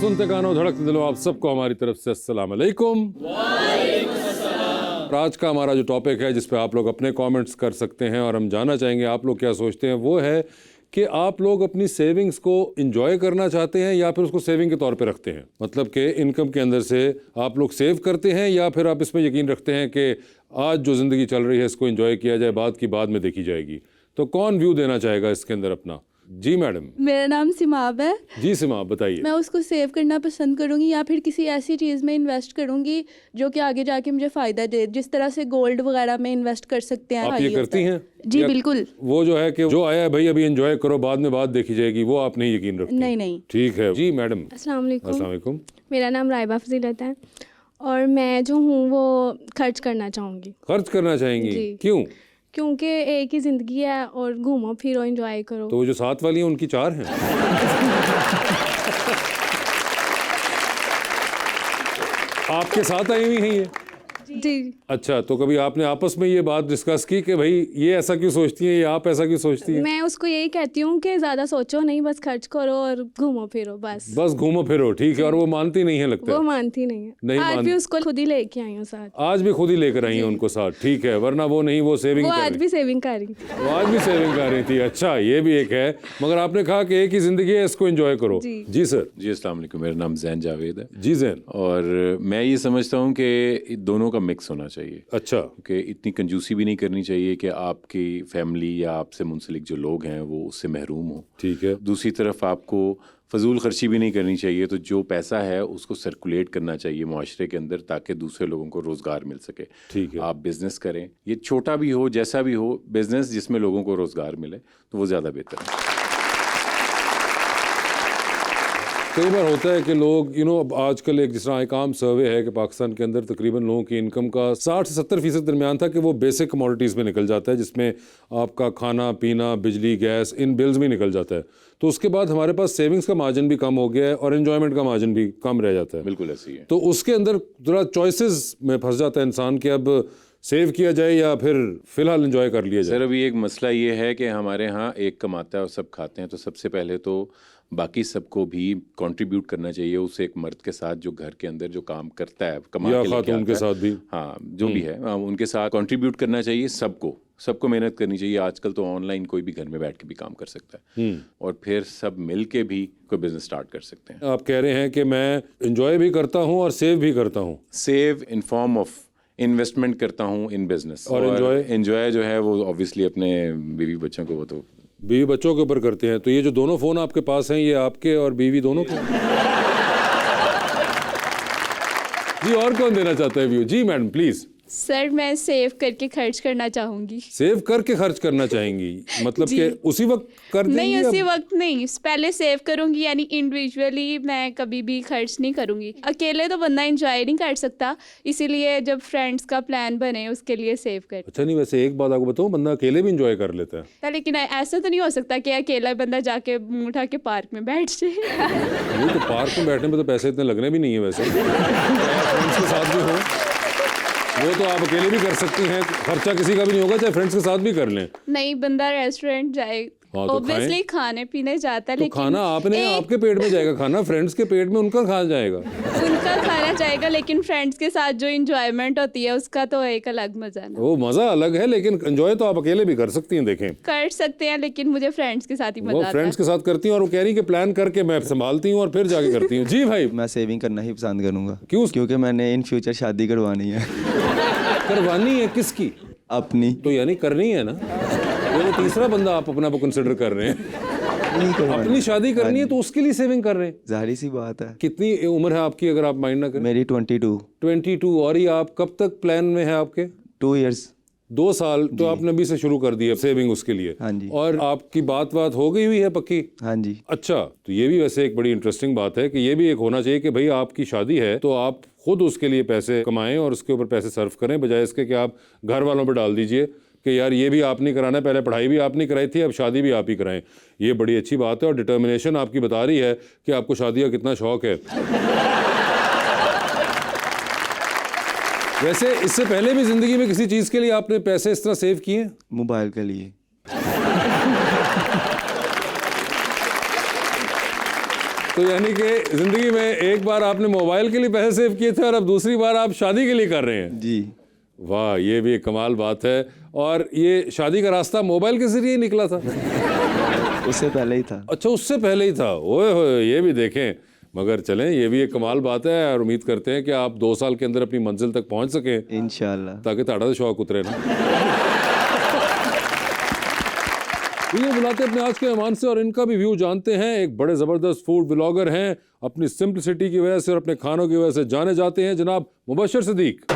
सुनते कानों धड़कते दिलों, आप सबको हमारी तरफ से अस्सलाम वालेकुम। आज का हमारा जो टॉपिक है जिस पे आप लोग अपने कमेंट्स कर सकते हैं और हम जानना चाहेंगे आप लोग क्या सोचते हैं, वो है कि आप लोग अपनी सेविंग्स को एंजॉय करना चाहते हैं या फिर उसको सेविंग के तौर पे रखते हैं। मतलब कि इनकम के अंदर से आप लोग सेव करते हैं या फिर आप इसमें यकीन रखते हैं कि आज जो ज़िंदगी चल रही है इसको एंजॉय किया जाए, बाद की बाद में देखी जाएगी। तो कौन व्यू देना चाहेगा इसके अंदर अपना? जी मैडम। मेरा नाम सिमाब है। जी सिमाब, बताइए। मैं उसको सेव करना पसंद करूंगी या फिर किसी ऐसी चीज़ में इन्वेस्ट करूंगी जो कि आगे जाके मुझे फ़ायदा दे, जिस तरह से गोल्ड वगैरह में इन्वेस्ट कर सकते हैं। आप ये करती हैं? जी बिल्कुल। वो जो है कि जो आया है भाई अभी एंजॉय करो, बाद में बात देखी जाएगी, वो आप नहीं यकीन रखती? नहीं। ठीक है जी मैडम। अस्सलाम वालेकुम। मेरा नाम राइबा फजीलत है और मैं जो हूँ वो खर्च करना चाहूँगी। खर्च करना चाहेंगी? क्यों? क्योंकि एक ही ज़िंदगी है और घूमो फिरो एंजॉय करो। तो वो जो साथ वाली हैं उनकी 4 हैं? आपके साथ आई हुई हैं ये? जी। अच्छा, तो कभी आपने आपस में ये बात डिस्कस की कि भाई ये ऐसा क्यों सोचती है या आप ऐसा क्यों सोचती हैं? मैं उसको यही कहती हूँ कि ज़्यादा सोचो नहीं, बस खर्च करो और घूमो फिरो बस घूमो फिरो, ठीक है। और वो मानती नहीं है लगता है? वो मानती नहीं है। नहीं आज भी उसको खुद ही लेके आई हूँ साथ। आज भी खुद ही लेकर आई हैं उनको साथ, ठीक है। वरना वो नहीं, वो सेविंग वो कर आज रही। भी सेविंग कर रही थी। वो आज भी सेविंग कर रही थी। अच्छा, ये भी एक है। मगर आपने कहा कि एक ही जिंदगी है, इसको एंजॉय करो। जी सर। जी अस्सलाम वालेकुम, मेरा नाम जैन जावेद है। जी जैन। और मैं ये समझता हूँ कि दोनों का मिक्स होना चाहिए। अच्छा। कि इतनी कंजूसी भी नहीं करनी चाहिए कि आपकी फैमिली या आपसे मुंसलिक जो लोग हैं वो उससे महरूम हो। ठीक है। दूसरी तरफ आपको फजूल खर्ची भी नहीं करनी चाहिए। तो जो पैसा है उसको सर्कुलेट करना चाहिए माशरे के अंदर ताकि दूसरे लोगों को रोज़गार मिल सके। ठीक है। आप बिज़नेस करें, ये छोटा भी हो जैसा भी हो, बिज़नेस जिसमें लोगों को रोज़गार मिले तो वो ज़्यादा बेहतर है। कई बार होता है कि लोग अब आजकल एक जिस तरह एक आम सर्वे है कि पाकिस्तान के अंदर तकरीबन लोगों की इनकम का 60 से 70% दरमियान था कि वो बेसिक कमोडिटीज़ में निकल जाता है, जिसमें आपका खाना पीना, बिजली, गैस, इन बिल्स में निकल जाता है। तो उसके बाद हमारे पास सेविंग्स का मार्जिन भी कम हो गया है और एन्जॉयमेंट का मार्जिन भी कम रह जाता है। बिल्कुल ऐसी है। तो उसके अंदर थोड़ा चॉइसेस में फंस जाता है इंसान कि अब सेव किया जाए या फिर फ़िलहाल एंजॉय कर लिया जाए। सर अभी एक मसला ये है कि हमारे यहाँ एक कमाता है और सब खाते हैं, तो सबसे पहले तो बाकी सबको भी कंट्रीब्यूट करना चाहिए। उस एक मर्द के साथ जो घर के अंदर जो काम करता है, कमा के लेके आता है, उनके साथ भी, हाँ जो भी है उनके साथ कंट्रीब्यूट करना चाहिए। सबको मेहनत करनी चाहिए। आजकल तो ऑनलाइन कोई भी घर में बैठ के भी काम कर सकता है और फिर सब मिल के भी कोई बिजनेस स्टार्ट कर सकते हैं। आप कह रहे हैं कि मैं एंजॉय भी करता हूँ और सेव भी करता हूँ। Save in form of investment करता हूँ इन बिजनेस, और एंजॉय जो है वो ऑब्वियसली अपने बीवी बच्चों को, वो तो बीवी बच्चों के ऊपर करते हैं। तो ये जो दोनों फ़ोन आपके पास हैं ये आपके और बीवी दोनों के? जी और कौन देना चाहता है व्यू? जी मैडम प्लीज़। सर मैं सेव करके खर्च करना चाहूंगी। सेव करके खर्च करना चाहेंगी? मतलब कि उसी वक्त कर देंगी? नहीं, उसी वक्त नहीं, पहले सेव करूंगी, यानी इंडिविजुअली मैं कभी भी खर्च नहीं करूंगी। अकेले तो बंदा एंजॉय नहीं कर सकता, इसीलिए जब फ्रेंड्स का प्लान बने उसके लिए सेव कर। अच्छा, नहीं वैसे एक बात आपको बताऊं, बंदा अकेले भी एंजॉय कर लेता है। लेकिन ऐसा तो नहीं हो सकता कि अकेला बंदा जाके मुंह उठा के पार्क में बैठ जाए। ये तो पार्क में बैठने में तो पैसे इतने लगने भी नहीं है वैसे। फ्रेंड्स के साथ भी हो वो तो आप अकेले भी कर सकती हैं, खर्चा किसी का भी नहीं होगा, चाहे फ्रेंड्स के साथ भी कर लें। नहीं, बंदा रेस्टोरेंट जाए ऑब्वियसली खाने पीने जाता है, तो लेकिन खाना आपके पेट में जाएगा, खाना फ्रेंड्स के पेट में उनका खा जाएगा, उनका खाना जाएगा, लेकिन फ्रेंड्स के साथ जो एंजॉयमेंट होती है उसका तो एक अलग मजा ना। वो मजा अलग है, लेकिन एंजॉय तो आप अकेले भी कर सकती हैं। देखें कर सकते हैं, लेकिन मुझे फ्रेंड्स के साथ ही मजा आता है। फ्रेंड्स के साथ करती हैं और वो कह रही कि प्लान करके मैं संभालती हूँ और फिर जाके करती हूँ। जी भाई। मैं सेविंग करना ही पसंद करूँगा। क्यों? क्योंकि मैंने इन फ्यूचर शादी करवानी है। करवानी है? किसकी? अपनी। तो यानी करनी है ना? ये वो तीसरा बंदा आप अपना कंसिडर कर रहे हैं। अपनी शादी करनी है तो उसके लिए सेविंग कर रहे हैं, जाहिर सी बात है। कितनी उम्र है आपकी अगर आप माइंड ना करें? मेरी 22। और ये आप कब तक प्लान में है आपके? 2 इयर्स। 2 साल तो आपने अभी से शुरू कर दिया सेविंग उसके लिए? हाँ जी। और आपकी बात हो गई हुई है पक्की? हाँ जी। अच्छा, तो ये भी वैसे एक बड़ी इंटरेस्टिंग बात है कि ये भी एक होना चाहिए कि भाई आपकी शादी है तो आप खुद उसके लिए पैसे कमाएं और उसके ऊपर पैसे सर्व करें, बजाय इसके कि आप घर वालों पर डाल दीजिए कि यार ये भी आप नहीं कराना, पहले पढ़ाई भी आप नहीं कराई थी, अब शादी भी आप ही कराएं। ये बड़ी अच्छी बात है और डिटर्मिनेशन आपकी बता रही है कि आपको शादी का कितना शौक है। वैसे इससे पहले भी जिंदगी में किसी चीज़ के लिए आपने पैसे इस तरह सेव किए? मोबाइल के लिए। तो यानी कि ज़िंदगी में एक बार आपने मोबाइल के लिए पैसे सेव किए थे और अब दूसरी बार आप शादी के लिए कर रहे हैं। जी। वाह, ये भी एक कमाल बात है। और ये शादी का रास्ता मोबाइल के ज़रिए निकला था? उससे पहले ही था। अच्छा, उससे पहले ही था। ओए होए, ये भी देखें। मगर चलें, ये भी एक कमाल बात है और उम्मीद करते हैं कि आप 2 साल के अंदर अपनी मंजिल तक पहुंच सकें, इंशाल्लाह। ताकि ताड़ा से शौक उतरे ना। ये बुलाते अपने आज के मेहमान से और इनका भी व्यू जानते हैं। एक बड़े ज़बरदस्त फूड व्लॉगर हैं, अपनी सिंपलिसिटी की वजह से और अपने खानों की वजह से जाने जाते हैं, जनाब मुबशर सिद्दीक।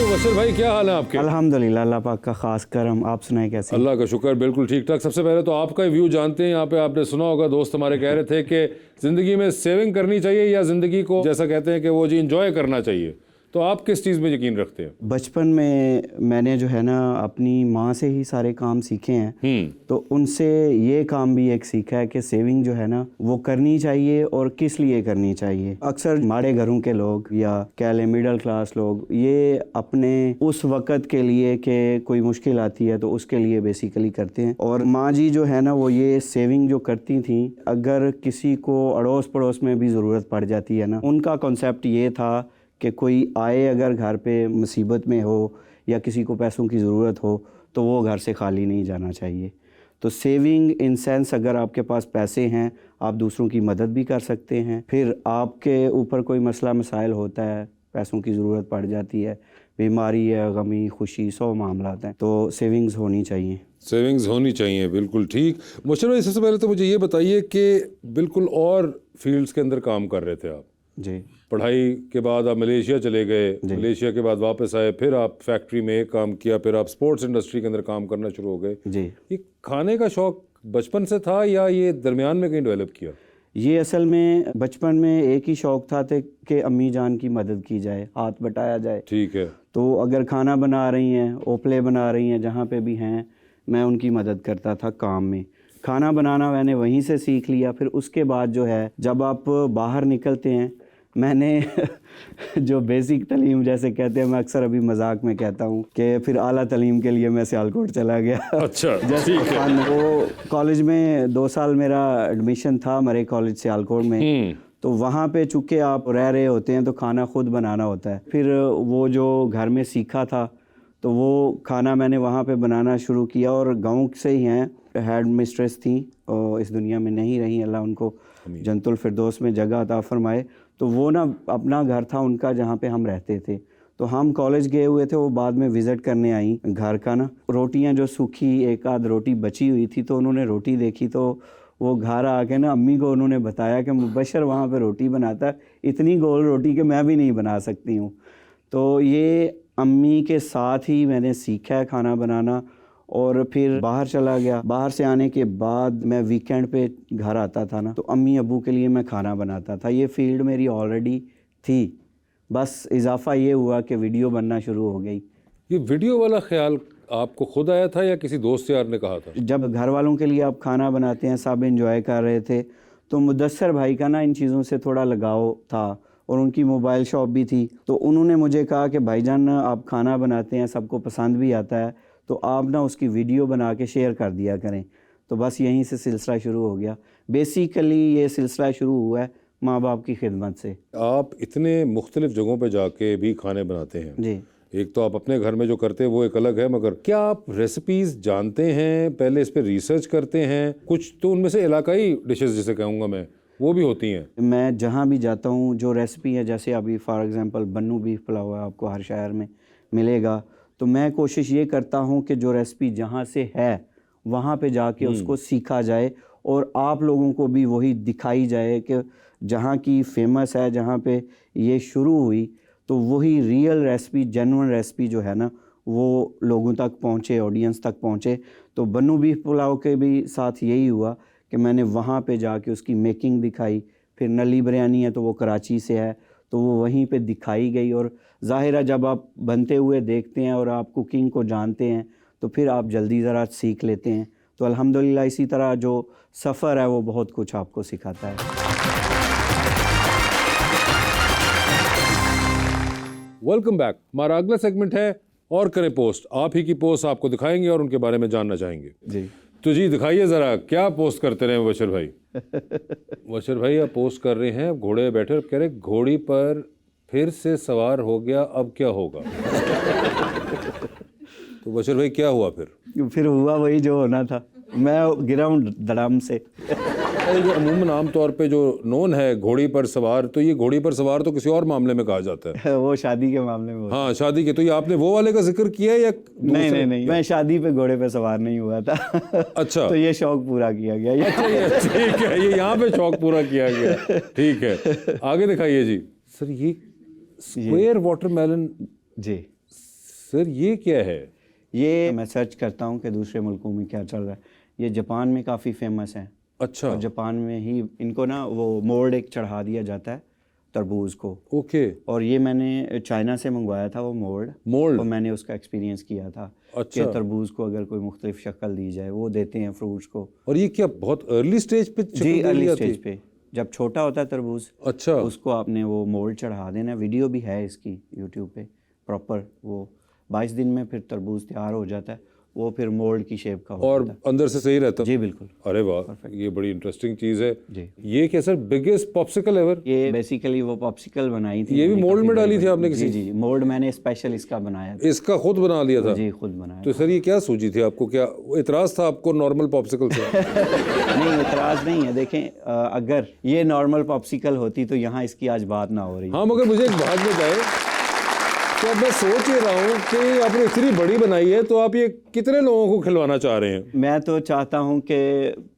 मुबशर भाई, क्या हाल है आपके? अल्हम्दुलिल्लाह, अल्लाह पाक का खास करम। आप सुनाए कैसे? अल्लाह का शुक्र, बिल्कुल ठीक ठाक। सबसे पहले तो आपका व्यू जानते हैं। यहाँ पे आपने सुना होगा, दोस्त हमारे कह रहे थे कि ज़िंदगी में सेविंग करनी चाहिए या ज़िंदगी को जैसा कहते हैं कि वो जी इंजॉय करना चाहिए, तो आप किस चीज़ में यकीन रखते हैं? बचपन में मैंने जो है ना अपनी माँ से ही सारे काम सीखे हैं, तो उनसे ये काम भी एक सीखा है कि सेविंग जो है ना वो करनी चाहिए और किस लिए करनी चाहिए। अक्सर हमारे घरों के लोग या कह लें मिडिल क्लास लोग ये अपने उस वक़्त के लिए कि कोई मुश्किल आती है तो उसके लिए बेसिकली करते हैं। और माँ जी जो है ना वो ये सेविंग जो करती थी, अगर किसी को अड़ोस पड़ोस में भी ज़रूरत पड़ जाती है ना, उनका कॉन्सेप्ट ये था कि कोई आए अगर घर पे मुसीबत में हो या किसी को पैसों की ज़रूरत हो तो वो घर से खाली नहीं जाना चाहिए। तो सेविंग इन सेंस, अगर आपके पास पैसे हैं आप दूसरों की मदद भी कर सकते हैं। फिर आपके ऊपर कोई मसला मसाइल होता है, पैसों की ज़रूरत पड़ जाती है, बीमारी है, गमी खुशी 100 मामलात हैं, तो सेविंग्स होनी चाहिए। सेविंग्स होनी चाहिए, बिल्कुल ठीक। मुबशर भाई, सबसे पहले तो मुझे ये बताइए कि बिल्कुल और फील्ड्स के अंदर काम कर रहे थे आप जी। पढ़ाई के बाद आप मलेशिया चले गए, मलेशिया के बाद वापस आए, फिर आप फैक्ट्री में काम किया, फिर आप स्पोर्ट्स इंडस्ट्री के अंदर काम करना शुरू हो गए जी। ये खाने का शौक बचपन से था या ये दरमियान में कहीं डेवलप किया? ये असल में बचपन में एक ही शौक़ था कि अम्मी जान की मदद की जाए, हाथ बटाया जाए। ठीक है। तो अगर खाना बना रही हैं, ओपले बना रही हैं, जहाँ पे भी हैं, मैं उनकी मदद करता था काम में। खाना बनाना मैंने वहीं से सीख लिया। फिर उसके बाद जो है जब आप बाहर निकलते हैं, मैंने जो बेसिक तालीम जैसे कहते हैं, मैं अक्सर अभी मजाक में कहता हूँ कि फिर आला तालीम के लिए मैं सियालकोट चला गया। अच्छा, जैसे ठीक है। वो कॉलेज में 2 साल मेरा एडमिशन था मरे कॉलेज सियालकोट में, तो वहाँ पे चूँकि आप रह रहे होते हैं तो खाना खुद बनाना होता है। फिर वो जो घर में सीखा था तो वो खाना मैंने वहाँ पे बनाना शुरू किया। और गाँव से ही हैं, हेड मिस्ट्रेस थी और इस दुनिया में नहीं रही, अल्लाह उनको जन्नतुल फिरदौस में जगह अता फरमाए। तो वो ना अपना घर था उनका जहाँ पे हम रहते थे, तो हम कॉलेज गए हुए थे, वो बाद में विज़िट करने आई घर का ना। रोटियां जो सूखी एक आध रोटी बची हुई थी, तो उन्होंने रोटी देखी तो वो घर आके ना अम्मी को उन्होंने बताया कि मुबशर वहाँ पे रोटी बनाता है, इतनी गोल रोटी कि मैं भी नहीं बना सकती हूँ। तो ये अम्मी के साथ ही मैंने सीखा है खाना बनाना। और फिर बाहर चला गया। बाहर से आने के बाद मैं वीकेंड पे घर आता था ना, तो अम्मी अब्बू के लिए मैं खाना बनाता था। ये फील्ड मेरी ऑलरेडी थी, बस इजाफा ये हुआ कि वीडियो बनना शुरू हो गई। ये वीडियो वाला ख्याल आपको खुद आया था या किसी दोस्त यार ने कहा था? जब घर वालों के लिए आप खाना बनाते हैं, सब एंजॉय कर रहे थे, तो मुदस्सर भाई का ना इन चीज़ों से थोड़ा लगाव था और उनकी मोबाइल शॉप भी थी। तो उन्होंने मुझे कहा कि भाईजान आप खाना बनाते हैं, सबको पसंद भी आता है, तो आप ना उसकी वीडियो बना के शेयर कर दिया करें। तो बस यहीं से सिलसिला शुरू हो गया। बेसिकली ये सिलसिला शुरू हुआ है माँ बाप की खिदमत से। आप इतने मुख्तलिफ जगहों पे जाके भी खाने बनाते हैं जी। एक तो आप अपने घर में जो करते हैं वो एक अलग है, मगर क्या आप रेसिपीज़ जानते हैं, पहले इस पर रिसर्च करते हैं? कुछ तो उनमें से इलाकाई डिशेस जिसे कहूँगा मैं, वो भी होती हैं। मैं जहाँ भी जाता हूँ जो रेसिपी है, जैसे अभी for example Bannu beef pulao आपको हर शहर में मिलेगा, तो मैं कोशिश ये करता हूँ कि जो रेसिपी जहाँ से है वहाँ पे जाके उसको सीखा जाए और आप लोगों को भी वही दिखाई जाए कि जहाँ की फेमस है, जहाँ पे ये शुरू हुई, तो वही रियल रेसिपी, जेन्युइन रेसिपी जो है ना वो लोगों तक पहुँचे, ऑडियंस तक पहुँचे। तो बन्नू बीफ पुलाव के भी साथ यही हुआ कि मैंने वहाँ पे जाके उसकी मेकिंग दिखाई। फिर नली बिरयानी है तो वो कराची से है, तो वो वहीं पे दिखाई गई। और ज़ाहिर है जब आप बनते हुए देखते हैं और आप कुकिंग को जानते हैं तो फिर आप जल्दी ज़रा सीख लेते हैं। तो अल्हम्दुलिल्लाह इसी तरह जो सफ़र है वो बहुत कुछ आपको सिखाता है। Welcome back. हमारा अगला सेगमेंट है और करें पोस्ट। आप ही की पोस्ट आपको दिखाएंगे और उनके बारे में जानना चाहेंगे। जी। तो जी दिखाइए ज़रा, क्या पोस्ट करते रहे मुबशर भाई? मुबशर भाई आप पोस्ट कर रहे हैं, घोड़े पे बैठे, कह रहे घोड़ी पर फिर से सवार हो गया, अब क्या होगा? तो मुबशर भाई क्या हुआ फिर? हुआ वही जो होना था, मैं गिरा हूँ धड़ाम से। ये जो अमूमन आमतौर पे जो नोन है घोड़ी पर सवार, तो ये घोड़ी पर सवार तो किसी और मामले में कहा जाता है। वो शादी के मामले में होता हाँ शादी के, तो ये आपने वो वाले का जिक्र किया है या है। नहीं, मैं शादी पे घोड़े पे सवार नहीं हुआ था। अच्छा, तो ये शौक पूरा किया गया। अच्छा ये ठीक है, ये यहाँ पे शौक पूरा किया गया, ठीक है। आगे दिखाइए जी। सर ये स्क्वायर वाटरमेलन, जी सर ये क्या है? ये मैं सर्च करता हूँ कि दूसरे मुल्कों में क्या चल रहा है। ये जापान में काफ़ी फेमस है। अच्छा, और जापान में ही इनको ना वो मोल्ड एक चढ़ा दिया जाता है तरबूज को। ओके। और ये मैंने चाइना से मंगवाया था वो मोल्ड, और मैंने उसका एक्सपीरियंस किया था। अच्छा। कि तरबूज को अगर कोई मुख्तलिफ शक्ल दी जाए, वो देते हैं फ्रूट्स को। और ये क्या बहुत अर्ली स्टेज पे? जी, अर्ली स्टेज पे, जब छोटा होता है तरबूज। अच्छा, उसको आपने वो मोल्ड चढ़ा देना। वीडियो भी है इसकी यूट्यूब पे प्रॉपर। वो 22 दिन में फिर तरबूज तैयार हो जाता है। वो फिर मोल्ड की शेप का और होता है। अंदर से सही रहता है? जी बिल्कुल। अरे वाह, ये बड़ी इंटरेस्टिंग चीज़ है जी। ये क्या सर बिगेस्ट पॉप्सिकल एवर? ये बेसिकली वो पॉप्सिकल बनाई थी। ये भी मैंने मोल्ड काफ़ी में डाली बड़ी- थी आपने किसी? जी, मोल्ड मैंने स्पेशल इसका बनाया था। इसका खुद बना लिया था? जी, खुद बनाया। तो सर ये क्या सूझी थी आपको? क्या इतराज़ था आपको नॉर्मल पॉप्सिकल से? नहीं, इतराज़ नहीं है। देखें, अगर ये नॉर्मल पॉप्सिकल होती तो यहाँ इसकी आज बात ना हो रही। हाँ, मगर मुझे एक बात बताएं, तो अब मैं सोच ही रहा हूँ कि आपने इतनी बड़ी बनाई है, तो आप ये कितने लोगों को खिलवाना चाह रहे हैं? मैं तो चाहता हूँ कि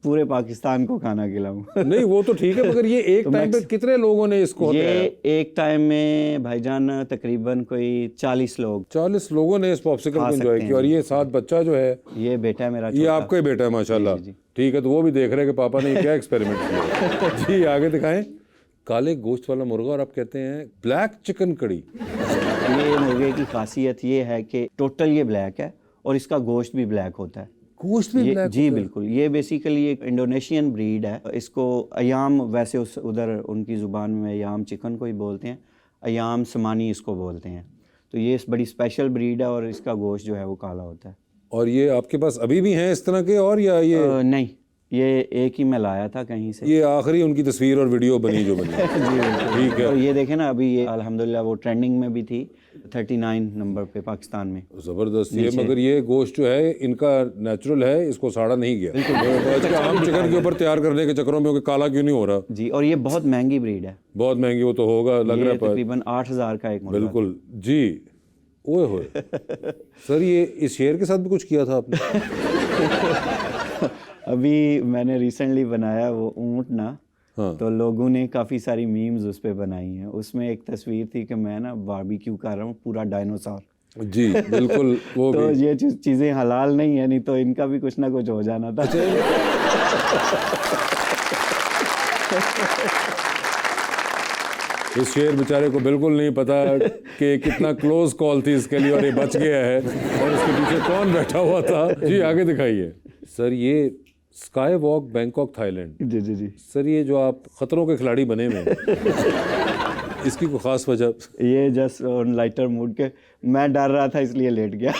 पूरे पाकिस्तान को खाना खिलाऊं। नहीं वो तो ठीक है, मगर ये एक टाइम पे कितने लोगों ने इसको ये हटाया? एक टाइम में भाईजान तकरीबन कोई 40 लोग। 40 लोगों ने इस पॉप्सिकल को एंजॉय किया। और ये साथ बच्चा जो है, ये बेटा है मेरा, ये आपका ही बेटा है माशाल्लाह। ठीक है, तो वो भी देख रहे हैं कि पापा ने क्या एक्सपेरिमेंट किया। जी आगे दिखाएं। काले गोश्त वाला मुर्गा, और आप कहते हैं ब्लैक चिकन कड़ी। ये मुर्गे की खासियत ये है कि टोटल ये ब्लैक है और इसका गोश्त भी ब्लैक होता है। गोश्त भी ब्लैक? जी बिल्कुल। ये बेसिकली एक इंडोनेशियन ब्रीड है। इसको अयाम, वैसे उधर उनकी ज़ुबान में अयाम चिकन को ही बोलते हैं, अयाम समानी इसको बोलते हैं। तो ये बड़ी स्पेशल ब्रीड है और इसका गोश्त जो है वो काला होता है। और ये आपके पास अभी भी हैं इस तरह के, और या ये नहीं, ये एक ही मैं लाया था कहीं से। ये आखिरी उनकी तस्वीर और वीडियो बनी जो बनी? जी बिल्कुल। ठीक है। और ये देखें ना, अभी ये अल्हम्दुलिल्लाह वो ट्रेंडिंग में भी थी 39 नंबर पे पाकिस्तान में। ज़बरदस्त। ये मगर ये गोश्त जो है इनका नेचुरल है, इसको साड़ा नहीं गया। बिल्कुल। आम चिकन के ऊपर तैयार करने के चक्करों में काला क्यों नहीं हो रहा? जी, और ये बहुत महंगी ब्रीड है। बहुत महंगी वो तो होगा, लग रहा है पर तकरीबन 8,000 का एक मुर्गा। बिल्कुल जी। ओए होए सर, ये इस शेर के साथ भी कुछ किया था आपने? अभी मैंने रिसेंटली बनाया वो ऊँट ना। हाँ। तो लोगों ने काफ़ी सारी मीम्स उस पे बनाई हैं। उसमें एक तस्वीर थी कि मैं ना बारबेक्यू कर रहा हूँ पूरा डायनासोर। जी बिल्कुल। वो तो भी ये चीज़ें हलाल नहीं है, नहीं तो इनका भी कुछ ना कुछ हो जाना था। इस शेर बेचारे को बिल्कुल नहीं पता कि कितना क्लोज कॉल थी इसके लिए और ये बच गया है, और इसके पीछे कौन बैठा हुआ था। जी आगे दिखाइए। सर ये स्काई वॉक बैंकॉक थाईलैंड। जी जी जी। सर ये जो आप खतरों के खिलाड़ी बने हुए हैं, इसकी कोई खास वजह? ये जस्ट ऑन लाइटर मूड के मैं डर रहा था इसलिए लेट गया।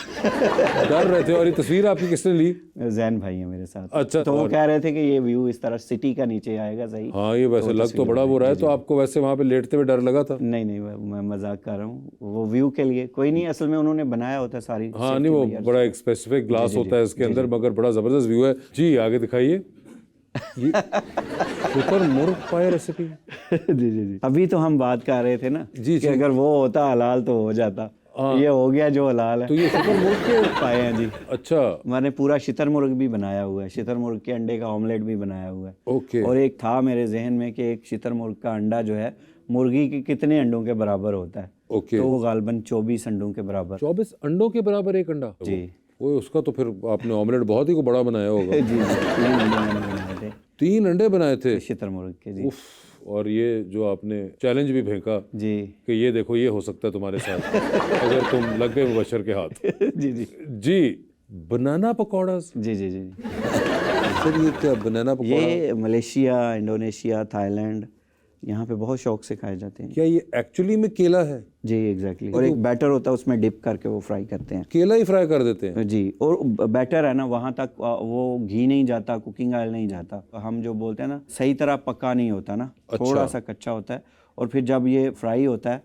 डर रहे थे। और ये तस्वीर आपकी किसने ली? जैन भाई है मेरे साथ। अच्छा। तो वो कह रहे थे कि ये व्यू इस तरह सिटी का नीचे आएगा सही। हाँ ये वैसे लग तो बड़ा वो रहा है। तो आपको वैसे वहाँ पे लेटते हुए डर लगा था? नहीं नहीं, मैं मजाक कर रहा हूँ, वो व्यू के लिए कोई नहीं, असल में उन्होंने बनाया होता है सारी। हाँ नहीं, वो बड़ा एक स्पेसिफिक ग्लास होता है इसके अंदर, मगर बड़ा ज़बरदस्त व्यू है। जी आगे दिखाइए। ये सुपर मुर्ग पाए रेसिपी। जी जी जी। अभी तो हम बात कर रहे थे ना जी, कि अगर वो होता हलाल तो हो जाता। ये हो गया जो हलाल है। तो ये सुपर मुर्ग के पाए हैं जी। अच्छा। मैंने पूरा शितर मुर्ग भी बनाया हुआ है, शितर मुर्ग के अंडे का ऑमलेट भी बनाया हुआ है। ओके। और एक था मेरे जहन में कि एक शितर मुर्ग का अंडा जो है मुर्गी के कितने अंडों के बराबर होता है। ओके। तो वो गालबन 24 अंडों के बराबर। 24 अंडों के बराबर एक अंडा? जी। वो उसका तो फिर आपने ऑमलेट बहुत ही को बड़ा बनाया होगा। जी जी, 3 अंडे मैंने बनाए थे 3 अंडे बनाए थे शितर मुर्ग के। जी उफ। और ये जो आपने चैलेंज भी फेंका जी कि ये देखो ये हो सकता है तुम्हारे साथ अगर तुम लग गए मुबशर के हाथ। जी जी जी बनाना पकौड़ास। जी जी जी। सर ये क्या बनाना पकौड़ा? ये मलेशिया, इंडोनेशिया, थाईलैंड, यहाँ पे बहुत शौक से खाए जाते हैं। क्या ये एक्चुअली में केला है? जी एग्जैक्टली। और एक बैटर होता है, उसमें डिप करके वो फ्राई करते हैं। केला ही फ्राई कर देते हैं? जी, और बैटर है ना, वहाँ तक वो घी नहीं जाता, कुकिंग ऑयल नहीं जाता। हम जो बोलते हैं ना, सही तरह पका नहीं होता ना, थोड़ा सा कच्चा होता है। और फिर जब ये फ्राई होता है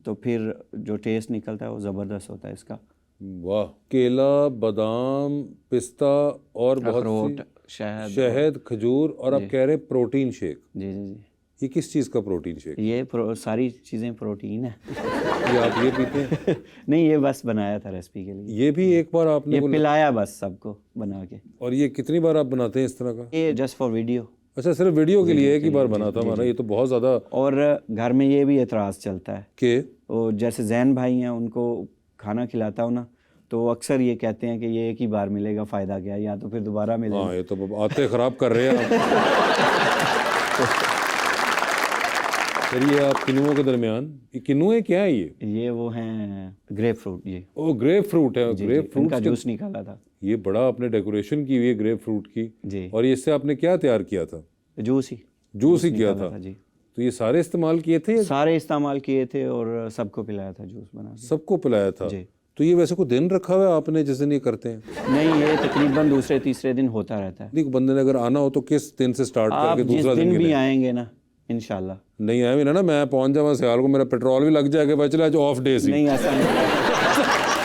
तो फिर जो टेस्ट निकलता है वो ज़बरदस्त होता है इसका। वाह, केला, बादाम, पिस्ता और बहुत सी शहद, खजूर, और आप कह रहे हैं प्रोटीन शेक। जी जी जी। ये किस चीज़ का प्रोटीन शेक? ये सारी चीज़ें प्रोटीन है। ये आप ये पीते हैं? नहीं, ये बस बनाया था रेसिपी के लिए। ये भी एक बार आपने ये पिलाया बस सबको बना के। और ये कितनी बार आप बनाते हैं इस तरह का? ये जस्ट फॉर वीडियो। अच्छा, सिर्फ वीडियो के लिए एक ही बार बना था हमारा? ये तो बहुत ज़्यादा। और घर में ये भी एतराज़ चलता है कि वो जैसे जैन भाई हैं, उनको खाना खिलाता हूँ ना, तो अक्सर ये कहते हैं कि ये एक ही बार मिलेगा, फ़ायदा क्या, या तो फिर दोबारा मिलेगा। हाँ, ये तो आते ख़राब कर रहे हैं आप। चलिए, आप किन्नुओं के दरमियान, ये किन्नुए क्या है? ये वो हैं ग्रेप फ्रूट। ये ओ, ग्रेप फ्रूट है। ग्रेप फ्रूट का जूस निकाला था। ये बड़ा आपने डेकोरेशन की हुई है ग्रेप फ्रूट की जी। और इससे आपने क्या तैयार किया था? जूस ही किया था जी। तो ये सारे इस्तेमाल किए थे? सारे इस्तेमाल किए थे और सबको पिलाया था जूस बना के। सबको पिलाया था जी। तो ये वैसे कोई दिन रखा हुआ है आपने जिस दिन ये करते हैं? नहीं, ये तकरीबन दूसरे तीसरे दिन होता रहता है। नहीं, बंदे ने अगर आना हो तो किस दिन से स्टार्ट आप करके जिस दूसरा दिन भी गिने? आएंगे ना, इंशाल्लाह। नहीं आए भी ना, मैं पहुंच जाऊँ सियाल को, मेरा पेट्रोल भी लग जाएगा, बच रहा है जो ऑफ डे से। नहीं, ऐसा नहीं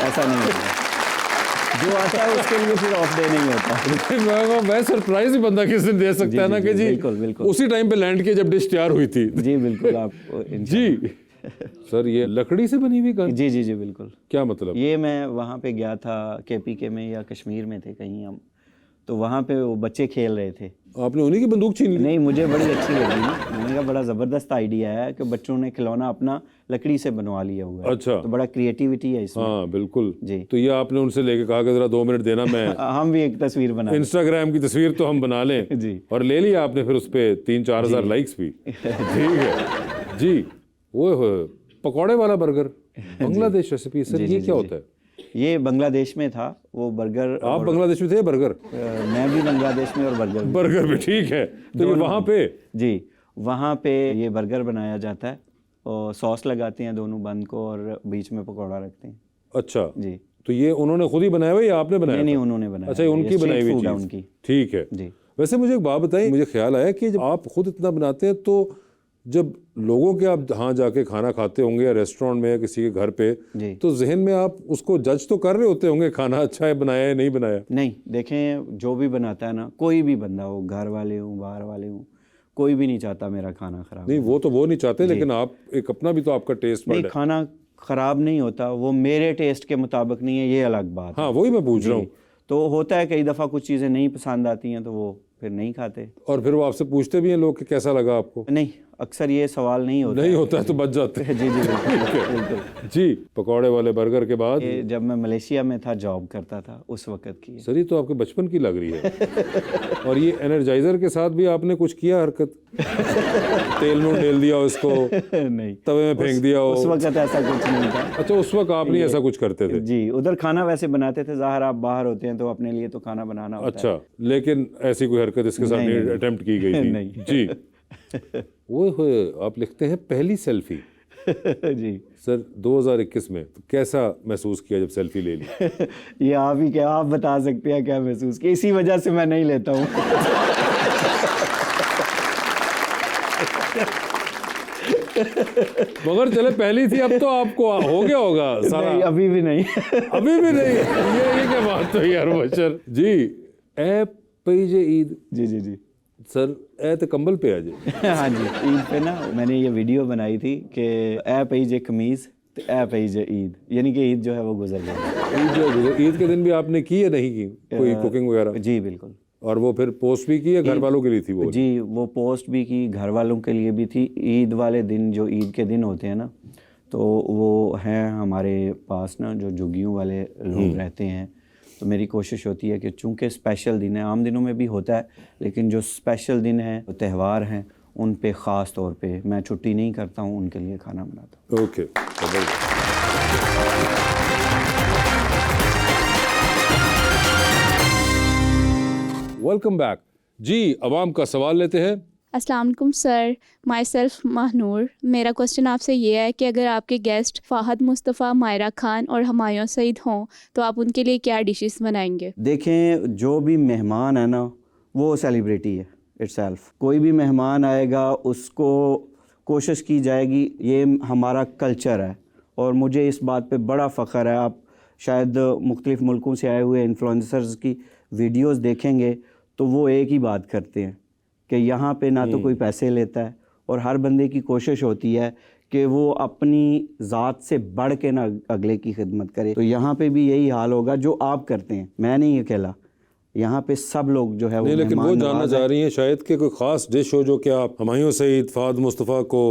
ऐसा नहीं होता। जो आता है उसके लिए फिर ऑफ डे नहीं होता। मैं सरप्राइज भी बंदा किस दिन दे सकता है ना कि जी बिल्कुल उसी टाइम पे लैंड किया जब डिश तैयार हुई थी। जी बिल्कुल। आप जी सर, ये लकड़ी से बनी हुई गन? जी जी जी बिल्कुल। क्या मतलब? ये मैं वहाँ पे गया था, KPK में या कश्मीर में थे कहीं हम, तो वहाँ पे वो बच्चे खेल रहे थे। आपने उन्हीं की बंदूक छीन ली? नहीं, मुझे बड़ी अच्छी लगी। मैंने कहा बड़ा ज़बरदस्त आइडिया है कि बच्चों ने खिलौना अपना लकड़ी से बनवा लिया हुआ है। अच्छा। तो बड़ा क्रिएटिविटी है इसमें। हाँ बिल्कुल जी। तो ये आपने उनसे लेके कहा कि जरा 2 मिनट देना, मैं हम भी एक तस्वीर बना इंस्टाग्राम की तस्वीर तो हम बना लें। जी। और ले लिया आपने फिर उस पर 3-4 हज़ार लाइक्स भी। ठीक है जी। वो पकौड़े वाला बर्गर, बांग्लादेश रेसिपी सर, ये क्या होता है? ये बांग्लादेश में था वो बर्गर। आप बांग्लादेश में थे? बर्गर मैं भी बांग्लादेश में और बर्गर भी। ठीक है, तो ये वहाँ पे? जी, वहाँ पे ये बर्गर बनाया जाता है और सॉस लगाते हैं दोनों बंद को और बीच में पकौड़ा रखते हैं। अच्छा जी। तो ये उन्होंने खुद ही बनाया हुआ या आपने बनाया? नहीं, उन्होंने बनाया। अच्छा, ये उनकी बनाई हुई चीज़। उनकी। ठीक है जी। वैसे मुझे एक बात बताइए, मुझे ख्याल आया कि जब आप खुद इतना बनाते हैं तो जब लोगों के आप जहाँ जाके खाना खाते होंगे या रेस्टोरेंट में या किसी के घर पे, तो जहन में आप उसको जज तो कर रहे होते होंगे खाना अच्छा है, बनाया है नहीं बनाया? नहीं, देखें जो भी बनाता है ना, कोई भी बंदा हो, घर वाले हों बाहर वाले हों, कोई भी नहीं चाहता मेरा खाना खराब। नहीं, वो तो वो नहीं चाहते, लेकिन आप एक अपना भी तो आपका टेस्ट नहीं, खाना खराब नहीं होता, वो मेरे टेस्ट के मुताबिक नहीं है, ये अलग बात। हाँ वही मैं पूछ रहा हूँ। तो होता है कई दफ़ा कुछ चीज़ें नहीं पसंद आती हैं तो वो फिर नहीं खाते। और फिर वो आपसे पूछते भी हैं लोग कि कैसा लगा आपको? नहीं, अक्सर ये सवाल नहीं होता। नहीं होता है तो बच जाते हैं। जी जी बिल्कुल। जी, पकौड़े वाले बर्गर के बाद ये जब मैं मलेशिया में था, जॉब करता था, उस वक्त की। सर ये तो आपके बचपन की लग रही है। और ये एनर्जाइजर के साथ भी आपने कुछ किया हरकत? तेल में डेल दिया उसको, नहीं, तवे में फेंक दिया हो? उस वक्त ऐसा कुछ नहीं था। अच्छा, उस वक्त आप नहीं ऐसा कुछ करते थे? जी, उधर खाना वैसे बनाते थे, ज़ाहिर आप बाहर होते हैं तो अपने लिए तो खाना बनाना होता है। अच्छा, लेकिन ऐसी कोई हरकत इसके साथ नहीं अटेम्प्ट की गई थी? नहीं। जी। वो आप लिखते हैं पहली सेल्फी। जी सर 2021 में तो कैसा महसूस किया जब सेल्फी ले ली? ये आप ही क्या, आप बता सकते हैं क्या महसूस किया? इसी वजह से मैं नहीं लेता हूँ। मगर चले पहली थी, अब तो आपको हो गया होगा सारा। नहीं, अभी भी नहीं। अभी भी नहीं? ये क्या बात तो यार बशर जी। ए पीजे ईद। जी जी जी सर ए तो कंबल पे आ जाए। हाँ जी, ईद पे ना मैंने ये वीडियो बनाई थी कि ए पीजे कमीज़ तो ए पीजे ईद, यानी कि ईद जो है वो गुजर गई। ईद के दिन भी आपने की या नहीं की कोई कुकिंग वगैरह? जी बिल्कुल। और वो फिर पोस्ट भी की या घर वालों के लिए थी वो? जी, वो पोस्ट भी की, घर वालों के लिए भी थी। ईद वाले दिन, जो ईद के दिन होते हैं ना, तो वो हैं हमारे पास ना जो झुग्गियों वाले लोग रहते हैं, तो मेरी कोशिश होती है कि चूँकि स्पेशल दिन है, आम दिनों में भी होता है, लेकिन जो स्पेशल दिन है, त्यौहार हैं, उन पे ख़ास तौर पे मैं छुट्टी नहीं करता हूँ, उनके लिए खाना बनाता हूँ। ओके, वेलकम बैक जी। अवाम का सवाल लेते हैं। अस्सलाम वालेकुम सर, माई सेल्फ महानूर। मेरा क्वेश्चन आपसे ये है कि अगर आपके गेस्ट फ़ाहद मुस्तफ़ा, मायरा खान और हुमायूं सईद हों तो आप उनके लिए क्या डिशेस बनाएंगे? देखें, जो भी मेहमान है ना वो सेलिब्रिटी है इटसेल्फ। कोई भी मेहमान आएगा उसको कोशिश की जाएगी, ये हमारा कल्चर है और मुझे इस बात पे बड़ा फ़ख्र है। आप शायद मुख्तलिफ़ मुल्कों से आए हुए इन्फ्लुएंसर्स की वीडियोस देखेंगे तो वो एक ही बात करते हैं कि यहाँ पे ना तो कोई पैसे लेता है और हर बंदे की कोशिश होती है कि वो अपनी ज़ात से बढ़ के ना अगले की खिदमत करे। तो यहाँ पे भी यही हाल होगा जो आप करते हैं, मैं नहीं अकेला, यहाँ पे सब लोग जो है नहीं, लेकिन वो जानना चाह रही हैं शायद कि कोई ख़ास डिश हो जो कि आप हुमायूं सईद, फ़ाहद मुस्तफ़ा को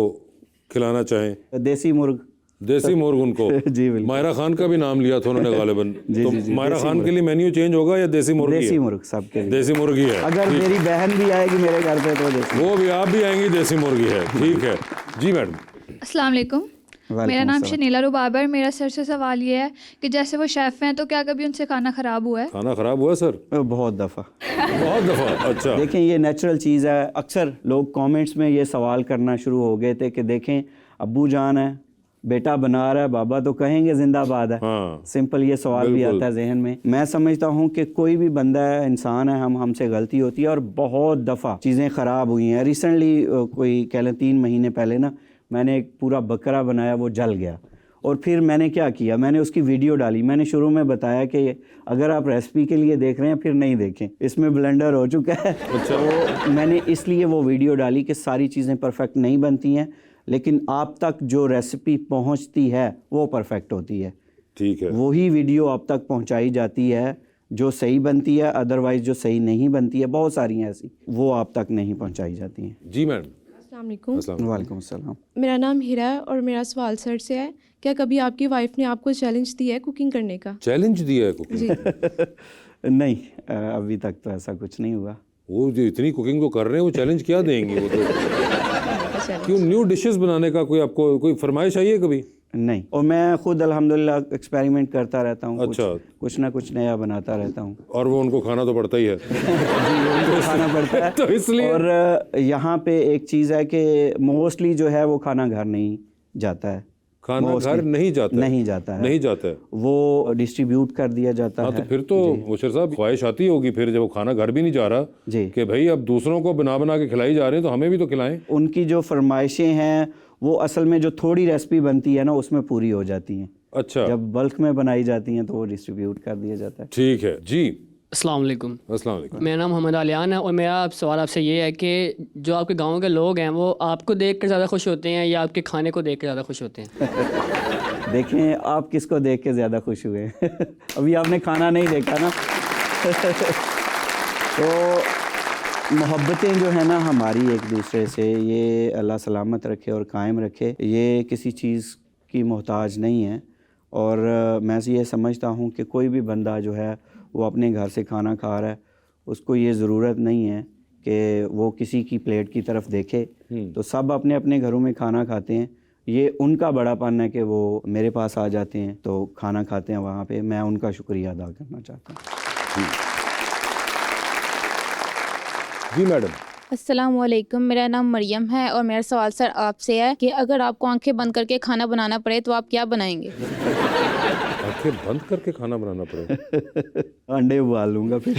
खिलाना चाहें। देसी मुर्ग। देसी मुर्ग उनको जी बिल्कुल। मायरा खान का भी नाम लिया था उन्होंने गालिबन। तो मायरा खान के लिए मेन्यू चेंज होगा या देसी मुर्ग? देसी मुर्ग सबके लिए। देसी मुर्गी है। अगर मेरी बहन भी आएगी मेरे घर पे तो देसी। वो भी, आप भी आएंगी, देसी मुर्गी है। ठीक है जी मैडम। अस्सलाम वालेकुम, मेरा नाम शनीला रुबाब है। मेरा सर से सवाल ये है कि जैसे वो शेफ़ हैं तो क्या कभी उनसे खाना ख़राब हुआ है? खाना ख़राब हुआ सर? बहुत दफ़ा। बहुत दफ़ा? अच्छा। देखें, ये नेचुरल चीज़ है। अक्सर लोग कमेंट्स में ये सवाल करना शुरू हो गए थे कि देखें अब्बू जान है, बेटा बना रहा है, बाबा तो कहेंगे जिंदाबाद है। हाँ। सिंपल ये सवाल भी आता है जहन में। मैं समझता हूँ कि कोई भी बंदा है, इंसान है, हमसे गलती होती है और बहुत दफ़ा चीज़ें ख़राब हुई हैं। रिसेंटली कोई कह लें 3 महीने पहले ना मैंने एक पूरा बकरा बनाया, वो जल गया और फिर मैंने क्या किया, मैंने उसकी वीडियो डाली। मैंने शुरू में बताया कि अगर आप रेसिपी के लिए देख रहे हैं फिर नहीं देखें, इसमें ब्लेंडर हो चुका है। अच्छा। तो मैंने इसलिए वो वीडियो डाली कि सारी चीज़ें परफेक्ट नहीं बनती हैं, लेकिन आप तक जो रेसिपी पहुंचती है वो परफेक्ट होती है। ठीक है। वही वीडियो आप तक पहुंचाई जाती है जो सही बनती है, अदरवाइज़ जो सही नहीं बनती है, बहुत सारी हैं ऐसी, वो आप तक नहीं पहुंचाई जाती हैं। जी मैडम। अस्सलाम वालेकुम सलाम। मेरा नाम हीरा है और मेरा सवाल सर से है, क्या कभी आपकी वाइफ ने आपको चैलेंज दिया है कुकिंग करने का? चैलेंज दिया है कुकिंग? जी। नहीं, अभी तक तो ऐसा कुछ नहीं हुआ। वो जो इतनी कुकिंग तो कर रहे हैं, वो चैलेंज क्या देंगे? वो तो क्यों न्यू डिशेस बनाने का कोई आपको कोई फरमाइश आई है कभी? नहीं, और मैं खुद अल्हम्दुलिल्लाह एक्सपेरिमेंट करता रहता हूँ। अच्छा। कुछ ना कुछ नया बनाता रहता हूँ। और वो उनको खाना तो पड़ता ही है। जी, उनको खाना पड़ता है। तो इसलिए और यहाँ पे एक चीज़ है कि मोस्टली जो है वो खाना घर नहीं जाता है। खाना घर नहीं जाता है? नहीं जाता है, नहीं जाता है, वो डिस्ट्रीब्यूट कर दिया जाता है। तो फिर तो मुशर्रफ साहब ख्वाहिश आती होगी फिर जब वो खाना घर भी नहीं जा रहा जी कि भाई अब दूसरों को बना बना के खिलाई जा रहे हैं तो हमें भी तो खिलाएं। उनकी जो फरमाइशें हैं वो असल में जो थोड़ी रेसिपी बनती है ना उसमें पूरी हो जाती हैं। अच्छा। जब बल्क में बनाई जाती हैं तो वो डिस्ट्रीब्यूट कर दिया जाता है। ठीक है जी। अस्सलाम वालेकुम। अस्सलाम वालेकुम। मेरा नाम मोहम्मद आलियान है और मेरा सवाल आपसे ये है कि जो आपके गांव के लोग हैं वो आपको देख कर ज़्यादा खुश होते हैं या आपके खाने को देख कर ज़्यादा खुश होते हैं? देखें, आप किसको देख के ज़्यादा खुश हुए हैं? अभी आपने खाना नहीं देखा ना। तो मोहब्बतें जो है ना हमारी एक दूसरे से, ये अल्लाह सलामत रखे और कायम रखे। ये किसी चीज़ की मोहताज नहीं है और मैं ये समझता हूँ कि कोई भी बंदा जो है वो अपने घर से खाना खा रहा है, उसको ये ज़रूरत नहीं है कि वो किसी की प्लेट की तरफ देखे। तो सब अपने अपने घरों में खाना खाते हैं। ये उनका बड़ापन है कि वो मेरे पास आ जाते हैं तो खाना खाते हैं वहाँ पे। मैं उनका शुक्रिया अदा करना चाहता हूँ। जी मैडम। अस्सलाम वालेकुम, मेरा नाम मरियम है और मेरा सवाल सर आपसे है कि अगर आपको आंखें बंद करके खाना बनाना पड़े तो आप क्या बनाएंगे? आंखें बंद करके खाना बनाना पड़े? अंडे उबाल लूँगा फिर।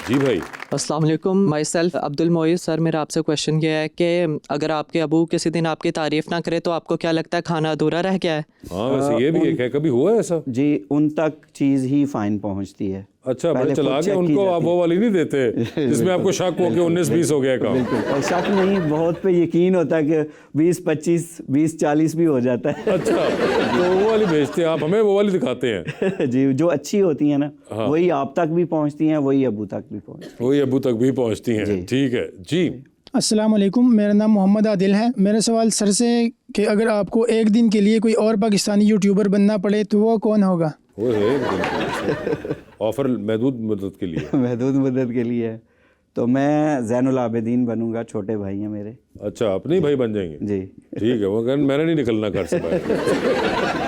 जी भाई। अस्सलाम वालेकुम, my self Abdul Moiz. Sir मेरा आपसे क्वेश्चन ये है कि अगर आपके अबू किसी दिन आपकी तारीफ़ ना करे तो आपको क्या लगता है खाना अधूरा रह गया है? हाँ वैसे ये भी एक है, कभी हुआ है ऐसा? जी, उन तक चीज़ ही फाइन पहुँचती है। अच्छा, बड़े चला के उनको आप वो वाली नहीं देते जिसमें आपको शक हो कि 19-20 हो गया काम? बिल्कुल, और शक नहीं, बहुत पे यकीन होता है कि 20-25, 20-40 भी हो जाता है। अच्छा, तो वो वाली भेजते हैं आप हमें, वो वाली दिखाते हैं? जी, जो अच्छी होती हैं ना वही आप तक भी पहुंचती हैं, वही अबू तक भी पहुंचती हैं। वही अबू तक भी पहुंचती हैं। ठीक है जी। अस्सलाम वालेकुम, मेरा नाम मोहम्मद आदिल है। मेरा सवाल सर से कि अगर आपको एक दिन के लिए कोई और पाकिस्तानी यूट्यूबर बनना पड़े तो वो कौन होगा? वो है ऑफर महदूद मदद के लिए। महदूद मदद के लिए तो मैं ज़ैनुल आबिदीन बनूंगा, छोटे भाई हैं मेरे। अच्छा, अपने ही भाई बन जाएंगे? जी। ठीक है, वो मैंने नहीं निकलना घर से बाहर।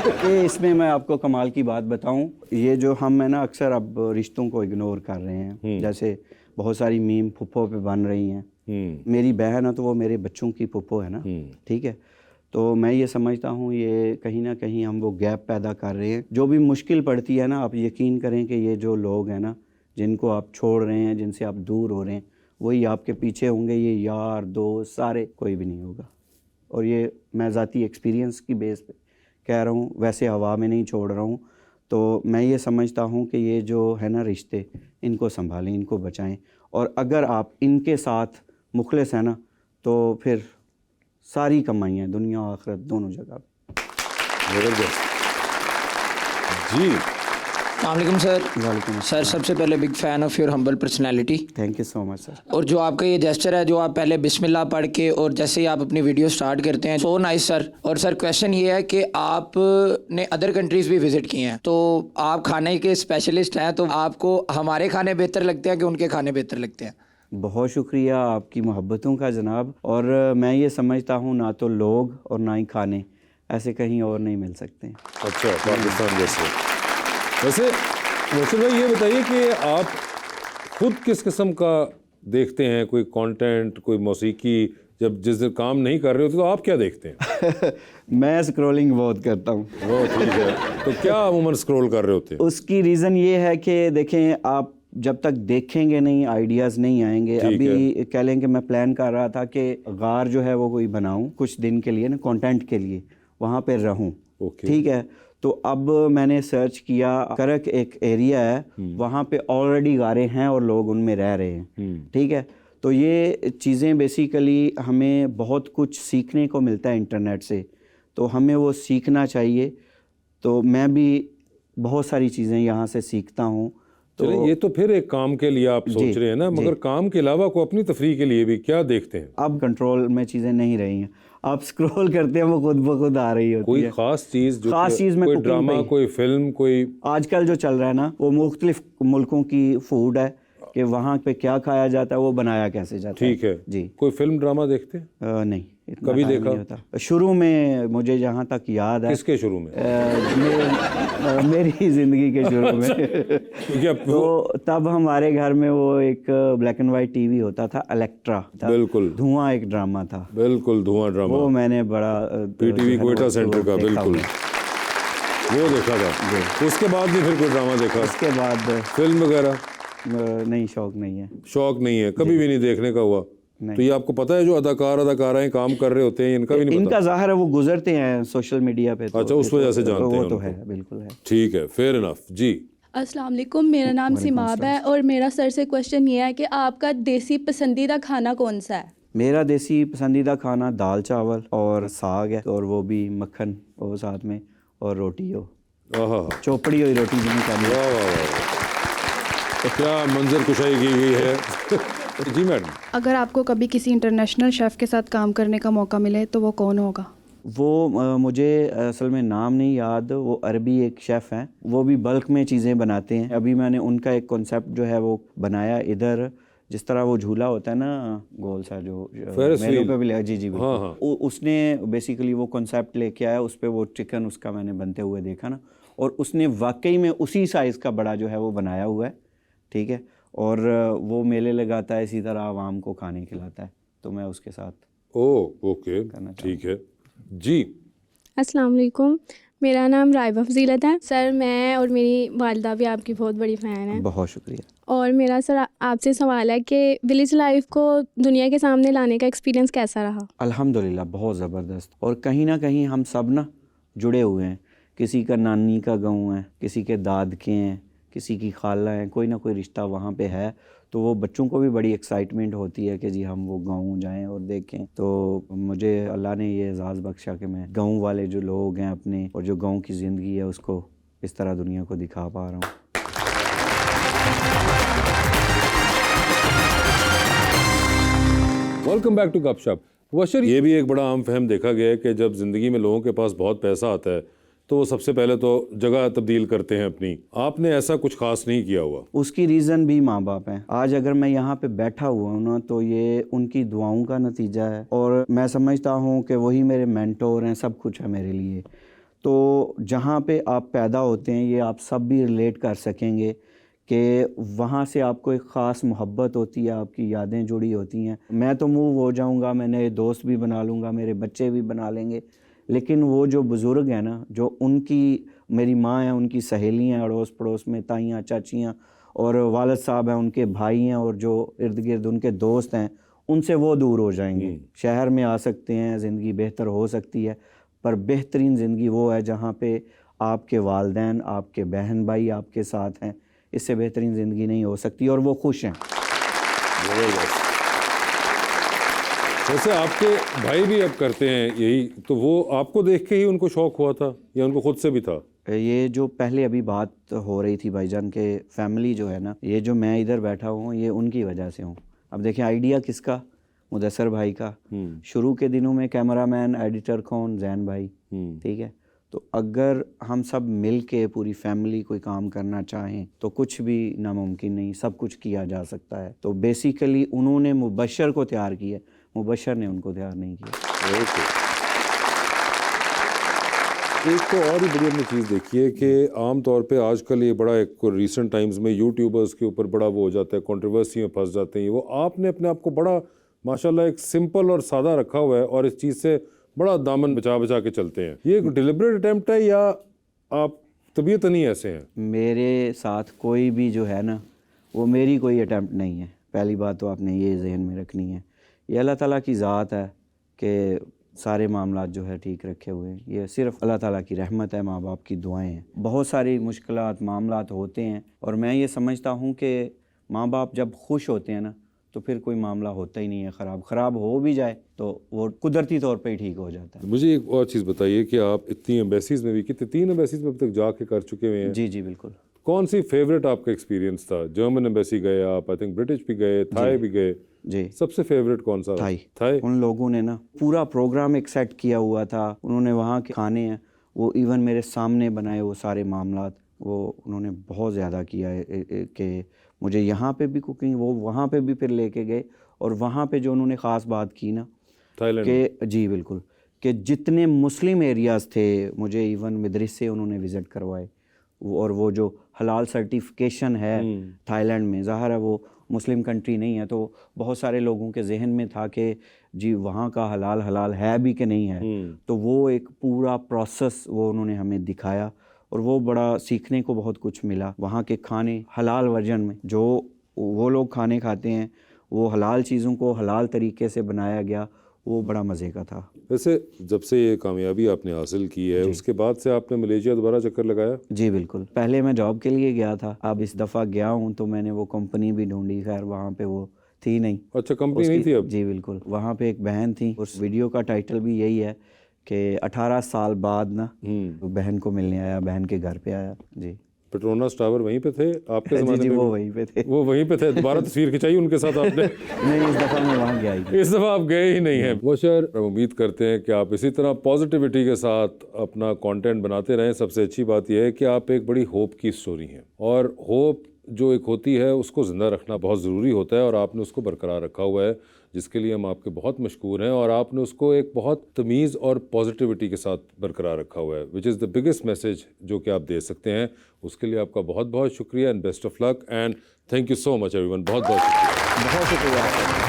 कि इसमें मैं आपको कमाल की बात बताऊं, ये जो हम है ना अक्सर अब रिश्तों को इग्नोर कर रहे हैं। जैसे बहुत सारी मीम फुप्पो पे बन रही हैं। मेरी बहन है तो वो मेरे बच्चों की फुप्पो है ना, ठीक है। तो मैं ये समझता हूँ ये कहीं ना कहीं हम वो गैप पैदा कर रहे हैं। जो भी मुश्किल पड़ती है ना, आप यकीन करें कि ये जो लोग हैं ना जिनको आप छोड़ रहे हैं, जिनसे आप दूर हो रहे हैं, वही आपके पीछे होंगे। ये यार दोस्त सारे कोई भी नहीं होगा। और ये मैं ज़ाती एक्सपीरियंस की बेस पे कह रहा हूँ, वैसे हवा में नहीं छोड़ रहा हूँ। तो मैं ये समझता हूँ कि ये जो है ना रिश्ते, इनको संभालें, इनको बचाएं। और अगर आप इनके साथ मुखलिस हैं ना, तो फिर सारी कमाइयाँ दुनिया आखिरत दोनों जगह। जी अस्सलाम सर। वालेकुम सर सबसे पहले big fan of your humble personality. Thank you so much sir. और जो आपका ये जेस्चर है, जो आप पहले बिस्मिल्लाह पढ़ के और जैसे ही आप अपनी वीडियो स्टार्ट करते हैं, सो नाइस सर। और सर क्वेश्चन ये है कि आपने अदर कंट्रीज़ भी विज़िट किए हैं, तो आप खाने के स्पेशलिस्ट हैं, तो आपको हमारे खाने बेहतर लगते हैं कि उनके खाने बेहतर लगते हैं? बहुत शुक्रिया आपकी मोहब्बतों का जनाब। और मैं ये समझता हूँ ना तो लोग और ना ही खाने ऐसे कहीं और नहीं मिल सकते। अच्छा, पाकिस्तान जैसे। वैसे मोहसिन भाई ये बताइए कि आप खुद किस किस्म का देखते हैं? कोई कंटेंट, कोई मौसीकी? जब जिस दिन काम नहीं कर रहे होते तो आप क्या देखते हैं? मैं स्क्रॉलिंग बहुत करता हूँ। वो ठीक है। तो क्या अमूमन स्क्रॉल कर रहे होते हैं? उसकी रीज़न ये है कि देखें, आप जब तक देखेंगे नहीं आइडियाज़ नहीं आएंगे। अभी कह लें कि मैं प्लान कर रहा था कि गार जो है वो कोई बनाऊं कुछ दिन के लिए ना, कंटेंट के लिए वहाँ पे रहूं। ठीक है। तो अब मैंने सर्च किया, करक एक एरिया है, वहाँ पे ऑलरेडी गारें हैं और लोग उनमें रह रहे हैं। ठीक है। तो ये चीज़ें बेसिकली हमें बहुत कुछ सीखने को मिलता है इंटरनेट से, तो हमें वो सीखना चाहिए। तो मैं भी बहुत सारी चीज़ें यहाँ से सीखता हूँ। तो ये तो फिर एक काम के लिए आप सोच रहे हैं ना, मगर काम के अलावा को अपनी तफरीह के लिए भी क्या देखते हैं? अब कंट्रोल में चीज़ें नहीं रही हैं, आप स्क्रॉल करते हैं वो खुद ब खुद आ रही होती है। कोई खास चीज़ में कोई ड्रामा, कोई फिल्म, कोई आजकल जो चल रहा है ना, वो मुख्तलिफ मुल्कों की फूड है कि वहाँ पे क्या खाया जाता है, वो बनाया कैसे जाता है। ठीक है जी। कोई फिल्म ड्रामा देखते हैं? नहीं, कभी देखा? नहीं होता। शुरू में मुझे जहाँ तक याद है। किसके शुरू में? मेरी ज़िंदगी के शुरू में। तो तब हमारे घर में वो एक ब्लैक एंड वाइट टीवी होता था, इलेक्ट्रा। बिल्कुल। धुआं एक ड्रामा था। बिल्कुल, धुआं ड्रामा। वो मैंने बड़ा पीटीवी क्वेटा सेंटर का, बिल्कुल वो देखा था। उसके बाद भी फिर कोई ड्रामा देखा? उसके बाद फिल्म वगैरह नहीं, शौक नहीं है। शौक नहीं है, कभी भी नहीं देखने का हुआ? तो ये आपको पता है जो अदाकाराएं काम कर रहे होते हैं, इनका भी नहीं पता? इनका ज़ाहिर है वो गुजरते हैं सोशल मीडिया पे। अच्छा, उस वजह से जानते हैं? वो तो है, बिल्कुल है। ठीक है, फेयर इनफ। जी अस्सलाम वालेकुम, मेरा नाम सिमाब है और मेरा सर से क्वेश्चन ये है कि आपका देसी पसंदीदा खाना कौन सा है? मेरा देसी पसंदीदा खाना दाल चावल और साग है, और वो भी मक्खन हो साथ में, और रोटी हो, चोपड़ी हुई रोटी जिन्हें कहते हैं। तो क्या मंजर कुशाई की गई है। जी मैडम, अगर आपको कभी किसी इंटरनेशनल शेफ़ के साथ काम करने का मौका मिले तो वो कौन होगा? वो मुझे असल में नाम नहीं याद। वो अरबी एक शेफ़ हैं, वो भी बल्क में चीज़ें बनाते हैं। अभी मैंने उनका एक कॉन्सेप्ट जो है वो बनाया इधर, जिस तरह वो झूला होता है ना गोल सा, जो मेलों पे भी लगा। जी बिल्कुल। उसने बेसिकली वो कॉन्सेप्ट लेके आया, उस पर वो चिकन उसका मैंने बनते हुए देखा ना, और उसने वाकई में उसी साइज़ का बड़ा जो है वो बनाया हुआ है। ठीक है। और वो मेले लगाता है, इसी तरह आवाम को खाने खिलाता है। तो मैं उसके साथ ओके, ठीक है। जी अस्सलाम वालेकुम, मेरा नाम राइबा फजीलत है। सर मैं और मेरी वालिदा भी आपकी बहुत बड़ी फ़ैन है। बहुत शुक्रिया। और मेरा सर आपसे सवाल है कि विलेज लाइफ को दुनिया के सामने लाने का एक्सपीरियंस कैसा रहा? अल्हम्दुलिल्लाह बहुत ज़बरदस्त। और कहीं ना कहीं हम सब ना जुड़े हुए हैं। किसी का नानी का गाँव है, किसी के दाद के हैं, किसी की खाला है, कोई ना कोई रिश्ता वहाँ पे है। तो वो बच्चों को भी बड़ी एक्साइटमेंट होती है कि जी हम वो गाँव जाएं और देखें। तो मुझे अल्लाह ने ये एजाज़ बख्शा कि मैं गाँव वाले जो लोग हैं अपने, और जो गाँव की ज़िंदगी है, उसको इस तरह दुनिया को दिखा पा रहा हूँ। वेलकम बैक टू गपशप। वशर, ये भी एक बड़ा आम फहम देखा गया है कि जब ज़िंदगी में लोगों के पास बहुत पैसा आता है तो वो सबसे पहले तो जगह तब्दील करते हैं अपनी। आपने ऐसा कुछ खास नहीं किया हुआ? उसकी रीज़न भी माँ बाप हैं। आज अगर मैं यहाँ पे बैठा हुआ हूँ ना, तो ये उनकी दुआओं का नतीजा है, और मैं समझता हूँ कि वही मेरे मेंटोर हैं, सब कुछ है मेरे लिए। तो जहाँ पे आप पैदा होते हैं, ये आप सब भी रिलेट कर सकेंगे कि वहाँ से आपको एक ख़ास मोहब्बत होती है, आपकी यादें जुड़ी होती हैं। मैं तो मूव हो जाऊँगा, मैं नए दोस्त भी बना लूँगा, मेरे बच्चे भी बना लेंगे, लेकिन वो जो बुज़ुर्ग हैं ना, जो उनकी मेरी माँ है, उनकी सहेलियाँ हैं अड़ोस पड़ोस में, ताइयाँ चाचियाँ, और वालिद साहब हैं, उनके भाई हैं, और जो इर्द गिर्द उनके दोस्त हैं, उनसे वो दूर हो जाएंगे। शहर में आ सकते हैं, ज़िंदगी बेहतर हो सकती है, पर बेहतरीन ज़िंदगी वो है जहाँ पे आपके वालिदैन, आपके बहन भाई आपके साथ हैं। इससे बेहतरीन ज़िंदगी नहीं हो सकती, और वो खुश हैं। वैसे आपके भाई भी अब करते हैं यही, तो वो आपको देख के ही उनको शौक़ हुआ था या उनको खुद से भी था? ये जो पहले अभी बात हो रही थी भाईजान के फैमिली जो है ना, ये जो मैं इधर बैठा हूँ, ये उनकी वजह से हूँ। अब देखिए आइडिया किसका? मुदस्सर भाई का। शुरू के दिनों में कैमरामैन एडिटर कौन? जैन भाई। ठीक है, तो अगर हम सब मिल के पूरी फैमिली कोई काम करना चाहें तो कुछ भी नामुमकिन नहीं, सब कुछ किया जा सकता है। तो बेसिकली उन्होंने मुबश्शर को तैयार किया, मुबश्शर ने उनको तैयार नहीं किया। एक तो और ही बड़ी हमने चीज़ देखी है कि आम तौर पे आजकल ये बड़ा एक रिसेंट टाइम्स में यूट्यूबर्स के ऊपर बड़ा वो हो जाता है, कंट्रोवर्सी में फंस जाते हैं। वो आपने अपने आप को बड़ा माशाल्लाह एक सिंपल और सादा रखा हुआ है और इस चीज़ से बड़ा दामन बचा बचा के चलते हैं। ये एक डिलिबरेट अटेम्प्ट है या आप तबीयत नहीं ऐसे हैं? मेरे साथ कोई भी जो है ना, वो मेरी कोई अटेम्प्ट नहीं है। पहली बात तो आपने ये जहन में रखनी है। ये अल्लाह ताला की ज़ात है कि सारे मामलात जो है ठीक रखे हुए हैं। ये सिर्फ अल्लाह ताला की रहमत है, माँ बाप की दुआएं हैं। बहुत सारी मुश्किलात मामलात होते हैं, और मैं ये समझता हूँ कि माँ बाप जब खुश होते हैं ना, तो फिर कोई मामला होता ही नहीं है ख़राब हो भी जाए तो वो कुदरती तौर पे ही ठीक हो जाता है। मुझे एक और चीज़ बताइए कि आप इतनी एम्बेसीज़ में भी, कितने 3 एम्बेसीज़ में अब तक जाके कर चुके हुए हैं? जी जी बिल्कुल। कौन सी फेवरेट आपका एक्सपीरियंस था? जर्मन एम्बेसी गए आप, आई थिंक ब्रिटिश भी गए, थाई भी गए जी। सबसे फेवरेट कौन सा? थाई। उन लोगों ने ना पूरा प्रोग्राम एक सेट किया हुआ था। उन्होंने वहाँ के खाने हैं वो इवन मेरे सामने बनाए, वो सारे मामलात वो उन्होंने बहुत ज़्यादा किया है कि मुझे यहाँ पे भी कुकिंग, वो वहाँ पे भी फिर लेके गए। और वहाँ पे जो उन्होंने ख़ास बात की ना, थाईलैंड के जी बिल्कुल, कि जितने मुस्लिम एरियाज़ थे, मुझे इवन मदरसे उन्होंने विज़िट करवाए। और वो जो हलाल सर्टिफिकेशन है थाईलैंड में, ज़ाहिर है वो मुस्लिम कंट्री नहीं है, तो बहुत सारे लोगों के जहन में था कि जी वहाँ का हलाल है भी कि नहीं है। तो वो एक पूरा प्रोसेस वो उन्होंने हमें दिखाया, और वो बड़ा सीखने को बहुत कुछ मिला। वहाँ के खाने हलाल वर्जन में जो वो लोग खाने खाते हैं, वो हलाल चीज़ों को हलाल तरीके से बनाया गया, वो बड़ा मज़े का था। वैसे जब से ये कामयाबी आपने हासिल की है, उसके बाद से आपने मलेशिया दोबारा चक्कर लगाया? जी बिल्कुल। पहले मैं जॉब के लिए गया था, अब इस दफ़ा गया हूँ तो मैंने वो कंपनी भी ढूंढी, खैर वहाँ पे वो थी नहीं। अच्छा, कंपनी नहीं थी अब? जी बिल्कुल। वहाँ पे एक बहन थी, उस वीडियो का टाइटल भी यही है कि 18 साल बाद ना बहन को मिलने आया, बहन के घर पे आया। जी। पेट्रोनास टावर वहीं पे थे आपके ज़माने जी, में? वो वहीं पे थे। वो वहीं पे थे। दोबारा तस्वीर खिंचाई उनके साथ आपने? नहीं, इस दफ़ा मैं वहाँ गया ही। इस दफ़ा आप गए ही नहीं हैं। मुबश्शर, हम उम्मीद करते हैं कि आप इसी तरह पॉजिटिविटी के साथ अपना कंटेंट बनाते रहें। सबसे अच्छी बात यह है कि आप एक बड़ी होप की स्टोरी हैं, और होप जो एक होती है उसको ज़िंदा रखना बहुत ज़रूरी होता है, और आपने उसको बरकरार रखा हुआ है, जिसके लिए हम आपके बहुत मशकूर हैं। और आपने उसको एक बहुत तमीज़ और पॉजिटिविटी के साथ बरकरार रखा हुआ है, which is the biggest message जो कि आप दे सकते हैं। उसके लिए आपका बहुत बहुत शुक्रिया and best of luck and thank you so much everyone. बहुत बहुत शुक्रिया। बहुत शुक्रिया।